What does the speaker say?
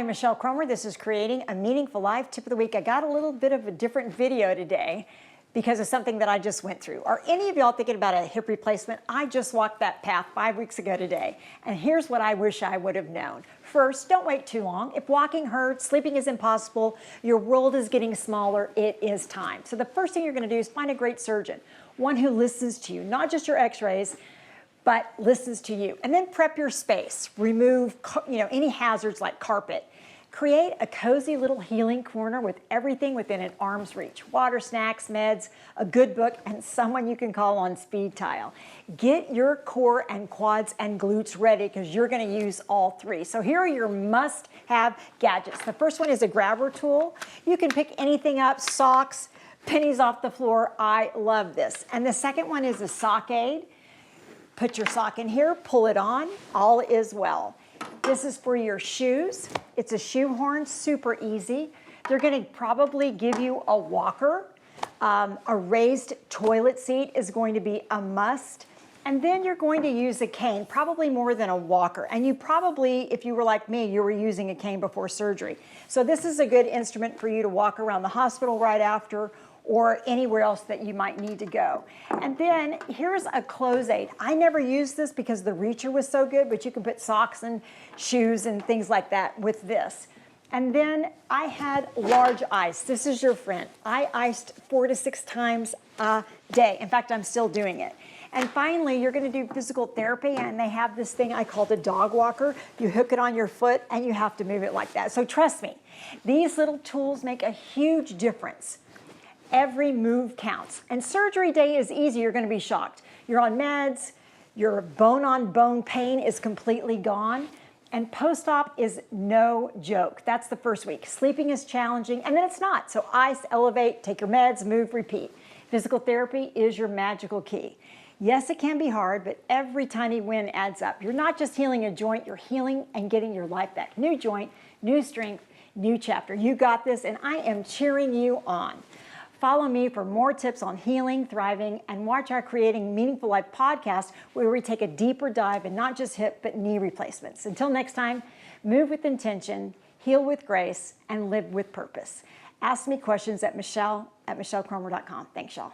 Michelle Cromer. This is Creating a Meaningful Life Tip of the Week. I got a little bit of a different video today because of something that I just went through. Are any of y'all thinking about a hip replacement? I just walked that path 5 weeks ago today, and here's what I wish I would have known. First, don't wait too long. If walking hurts, sleeping is impossible, your world is getting smaller, it is time. So the first thing you're gonna do is find a great surgeon, one who listens to you, not just your x-rays, but listens to you. And then prep your space. Remove any hazards like carpet. Create a cozy little healing corner with everything within an arm's reach. Water, snacks, meds, a good book, and someone you can call on speed dial. Get your core and quads and glutes ready because you're going to use all three. So here are your must-have gadgets. The first one is a grabber tool. You can pick anything up, socks, pennies off the floor. I love this. And the second one is a sock aid. Put your sock in here, pull it on, all is well. This is for your shoes. It's a shoehorn, super easy. They're gonna probably give you a walker. A raised toilet seat is going to be a must. And then you're going to use a cane, probably more than a walker. And you probably, if you were like me, you were using a cane before surgery. So this is a good instrument for you to walk around the hospital right after or anywhere else that you might need to go. And then here's a clothes aid. I never used this because the reacher was so good, but you can put socks and shoes and things like that with this. And then I had large ice. This is your friend. I iced 4 to 6 times a day. In fact, I'm still doing it. And finally, you're gonna do physical therapy, and they have this thing I call the dog walker. You hook it on your foot and you have to move it like that. So trust me, these little tools make a huge difference. Every move counts. And surgery day is easy, you're gonna be shocked. You're on meds, your bone-on-bone pain is completely gone, and post-op is no joke. That's the first week. Sleeping is challenging, and then it's not. So ice, elevate, take your meds, move, repeat. Physical therapy is your magical key. Yes, it can be hard, but every tiny win adds up. You're not just healing a joint, you're healing and getting your life back. New joint, new strength, new chapter. You got this, and I am cheering you on. Follow me for more tips on healing, thriving, and watch our Creating Meaningful Life podcast where we take a deeper dive in not just hip, but knee replacements. Until next time, move with intention, heal with grace, and live with purpose. Ask me questions at michelle@michellekromer.com. Thanks, y'all.